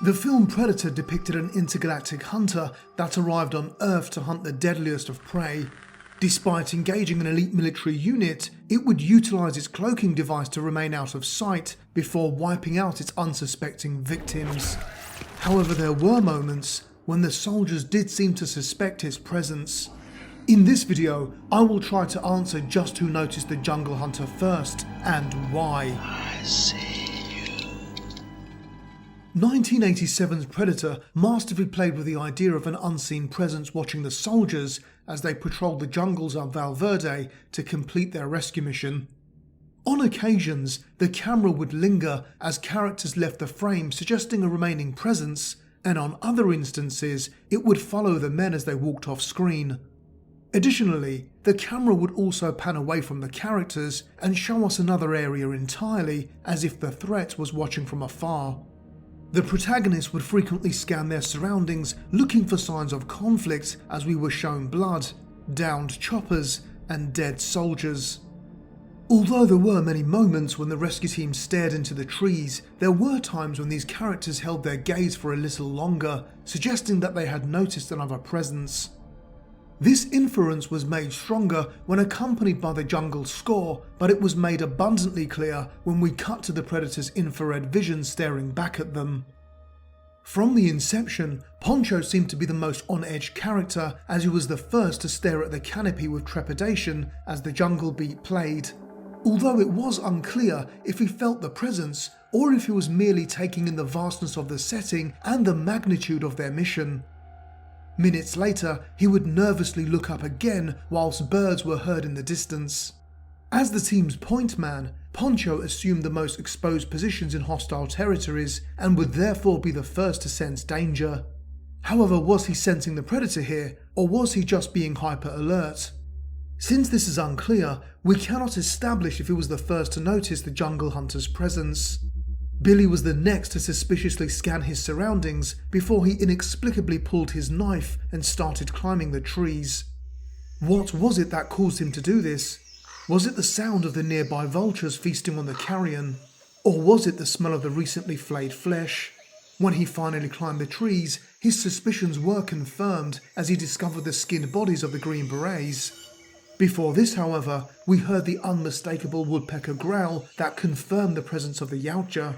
The film Predator depicted an intergalactic hunter that arrived on Earth to hunt the deadliest of prey. Despite engaging an elite military unit, it would utilize its cloaking device to remain out of sight before wiping out its unsuspecting victims. However, there were moments when the soldiers did seem to suspect its presence. In this video, I will try to answer just who noticed the jungle hunter first and why. I see you. 1987's Predator masterfully played with the idea of an unseen presence watching the soldiers as they patrolled the jungles of Valverde to complete their rescue mission. On occasions, the camera would linger as characters left the frame, suggesting a remaining presence, and on other instances, it would follow the men as they walked off screen. Additionally, the camera would also pan away from the characters and show us another area entirely, as if the threat was watching from afar. The protagonist would frequently scan their surroundings looking for signs of conflict, as we were shown blood, downed choppers, and dead soldiers. Although there were many moments when the rescue team stared into the trees, there were times when these characters held their gaze for a little longer, suggesting that they had noticed another presence. This inference was made stronger when accompanied by the jungle score, but it was made abundantly clear when we cut to the Predator's infrared vision staring back at them. From the inception, Poncho seemed to be the most on-edge character, as he was the first to stare at the canopy with trepidation as the jungle beat played. Although it was unclear if he felt the presence or if he was merely taking in the vastness of the setting and the magnitude of their mission. Minutes later, he would nervously look up again whilst birds were heard in the distance. As the team's point man, Poncho assumed the most exposed positions in hostile territories and would therefore be the first to sense danger. However, was he sensing the predator here, or was he just being hyper alert? Since this is unclear, we cannot establish if he was the first to notice the jungle hunter's presence. Billy was the next to suspiciously scan his surroundings before he inexplicably pulled his knife and started climbing the trees. What was it that caused him to do this? Was it the sound of the nearby vultures feasting on the carrion? Or was it the smell of the recently flayed flesh? When he finally climbed the trees, his suspicions were confirmed as he discovered the skinned bodies of the Green Berets. Before this, however, we heard the unmistakable woodpecker growl that confirmed the presence of the Yautja.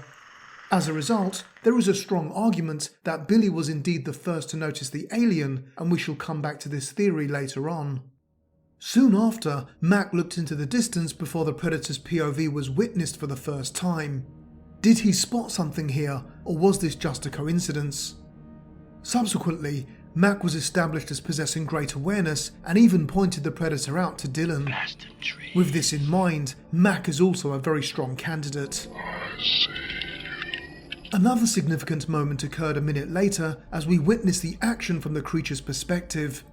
As a result, there is a strong argument that Billy was indeed the first to notice the alien, and we shall come back to this theory later on. Soon after, Mac looked into the distance before the Predator's POV was witnessed for the first time. Did he spot something here, or was this just a coincidence? Subsequently, Mac was established as possessing great awareness and even pointed the Predator out to Dylan. With this in mind, Mac is also a very strong candidate. Another significant moment occurred a minute later as we witnessed the action from the creature's perspective.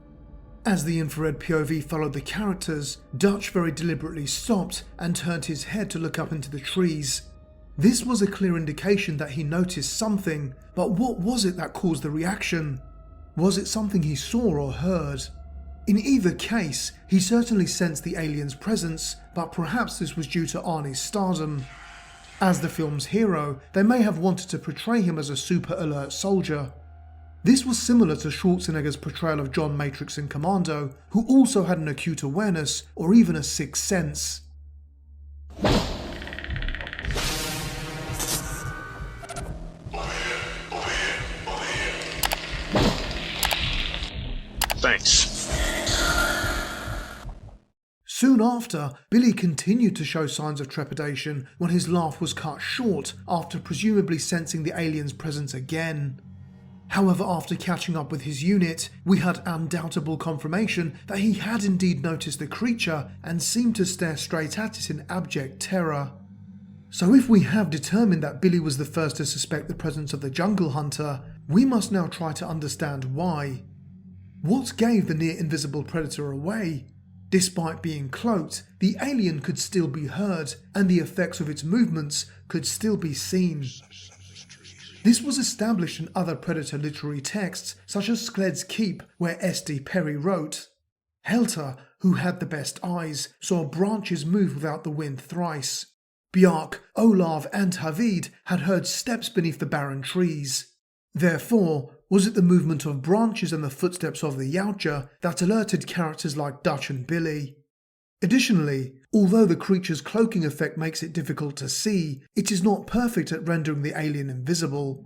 As the infrared POV followed the characters, Dutch very deliberately stopped and turned his head to look up into the trees. This was a clear indication that he noticed something, but what was it that caused the reaction? Was it something he saw or heard? In either case, he certainly sensed the alien's presence, but perhaps this was due to Arnie's stardom. As the film's hero, they may have wanted to portray him as a super alert soldier. This was similar to Schwarzenegger's portrayal of John Matrix in Commando, who also had an acute awareness or even a sixth sense. Thanks. Soon after, Billy continued to show signs of trepidation when his laugh was cut short after presumably sensing the alien's presence again. However, after catching up with his unit, we had undoubtable confirmation that he had indeed noticed the creature and seemed to stare straight at it in abject terror. So if we have determined that Billy was the first to suspect the presence of the jungle hunter, we must now try to understand why. What gave the near-invisible predator away? Despite being cloaked, the alien could still be heard, and the effects of its movements could still be seen. This was established in other Predator literary texts, such as Skled's Keep, where S.D. Perry wrote, Helter, who had the best eyes, saw branches move without the wind thrice. Bjark, Olav, and Havid had heard steps beneath the barren trees. Therefore, was it the movement of branches and the footsteps of the Yautja that alerted characters like Dutch and Billy? Additionally, although the creature's cloaking effect makes it difficult to see, it is not perfect at rendering the alien invisible.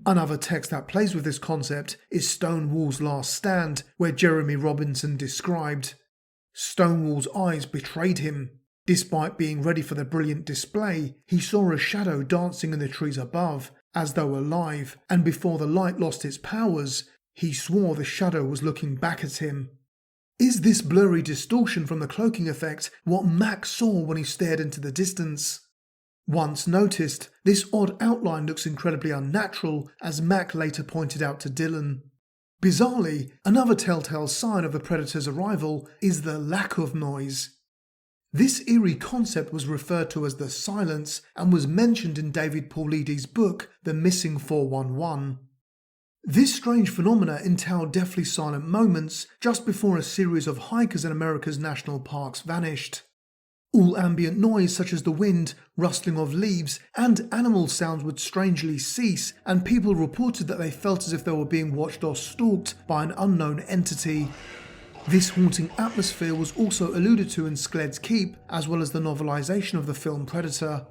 Another text that plays with this concept is Stonewall's Last Stand, where Jeremy Robinson described, "Stonewall's eyes betrayed him. Despite being ready for the brilliant display, he saw a shadow dancing in the trees above, as though alive, and before the light lost its powers, he swore the shadow was looking back at him." Is this blurry distortion from the cloaking effect what Mac saw when he stared into the distance? Once noticed, this odd outline looks incredibly unnatural, as Mac later pointed out to Dylan. Bizarrely, another telltale sign of the predator's arrival is the lack of noise. This eerie concept was referred to as the silence and was mentioned in David Paulides' book, The Missing 411. This strange phenomena entailed deathly silent moments just before a series of hikers in America's national parks vanished. All ambient noise such as the wind, rustling of leaves, and animal sounds would strangely cease, and people reported that they felt as if they were being watched or stalked by an unknown entity. This haunting atmosphere was also alluded to in Skled's Keep, as well as the novelisation of the film Predator.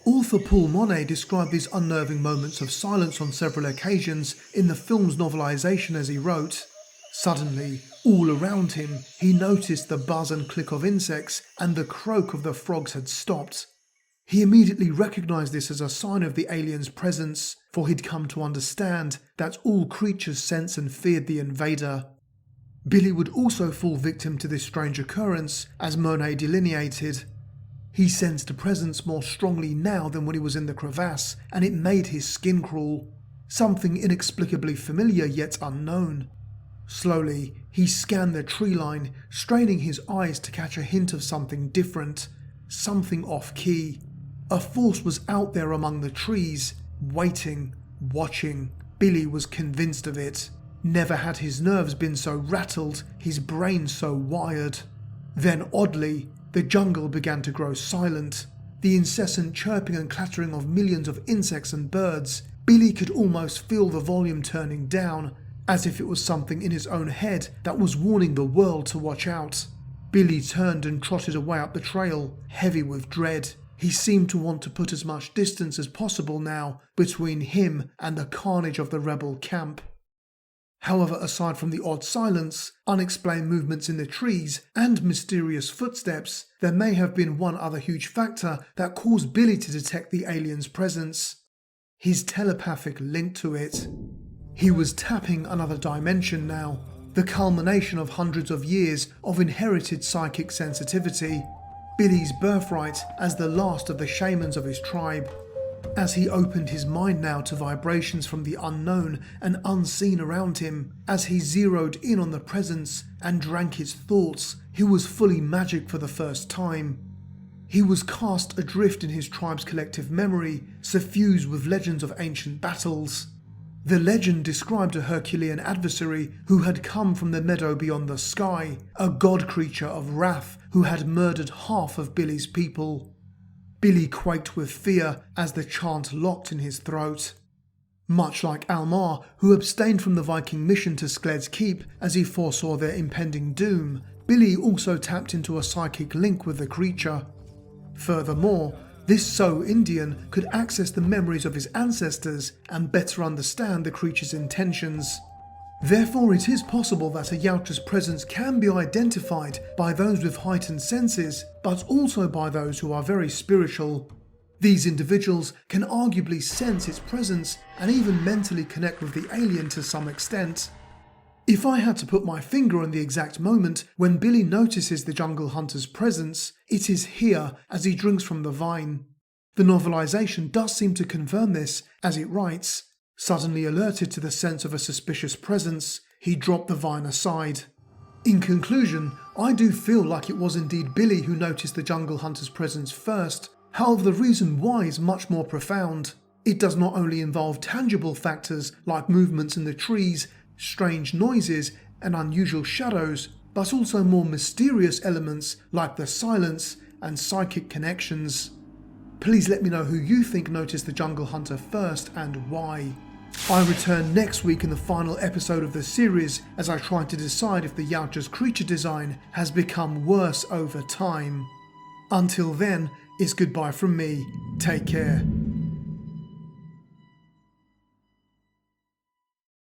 Author Paul Monet described these unnerving moments of silence on several occasions in the film's novelisation as he wrote, "Suddenly, all around him, he noticed the buzz and click of insects, and the croak of the frogs had stopped. He immediately recognised this as a sign of the alien's presence, for he'd come to understand that all creatures sense and feared the invader." Billy would also fall victim to this strange occurrence, as Monet delineated. He sensed a presence more strongly now than when he was in the crevasse, and it made his skin crawl. Something inexplicably familiar yet unknown. Slowly, he scanned the tree line, straining his eyes to catch a hint of something different, something off-key. A force was out there among the trees, waiting, watching. Billy was convinced of it. Never had his nerves been so rattled, his brain so wired. Then oddly, the jungle began to grow silent. The incessant chirping and clattering of millions of insects and birds. Billy could almost feel the volume turning down, as if it was something in his own head that was warning the world to watch out. Billy turned and trotted away up the trail, heavy with dread. He seemed to want to put as much distance as possible now between him and the carnage of the rebel camp. However, aside from the odd silence, unexplained movements in the trees, and mysterious footsteps, there may have been one other huge factor that caused Billy to detect the alien's presence. His telepathic link to it. He was tapping another dimension now, the culmination of hundreds of years of inherited psychic sensitivity, Billy's birthright as the last of the shamans of his tribe. As he opened his mind now to vibrations from the unknown and unseen around him, as he zeroed in on the presence and drank his thoughts, he was fully magic for the first time. He was cast adrift in his tribe's collective memory, suffused with legends of ancient battles. The legend described a Herculean adversary who had come from the meadow beyond the sky, a god creature of wrath who had murdered half of Billy's people. Billy quaked with fear as the chant locked in his throat. Much like Almar, who abstained from the Viking mission to Skled's Keep as he foresaw their impending doom, Billy also tapped into a psychic link with the creature. Furthermore, this So-Indian could access the memories of his ancestors and better understand the creature's intentions. Therefore, it is possible that a Yautja's presence can be identified by those with heightened senses, but also by those who are very spiritual. These individuals can arguably sense its presence and even mentally connect with the alien to some extent. If I had to put my finger on the exact moment when Billy notices the jungle hunter's presence, it is here as he drinks from the vine. The novelisation does seem to confirm this, as it writes, "Suddenly alerted to the sense of a suspicious presence, he dropped the vine aside." In conclusion, I do feel like it was indeed Billy who noticed the jungle hunter's presence first. However, the reason why is much more profound. It does not only involve tangible factors like movements in the trees, strange noises, and unusual shadows, but also more mysterious elements like the silence and psychic connections. Please let me know who you think noticed the jungle hunter first and why. I return next week in the final episode of the series as I try to decide if the Yautja's creature design has become worse over time. Until then, it's goodbye from me. Take care.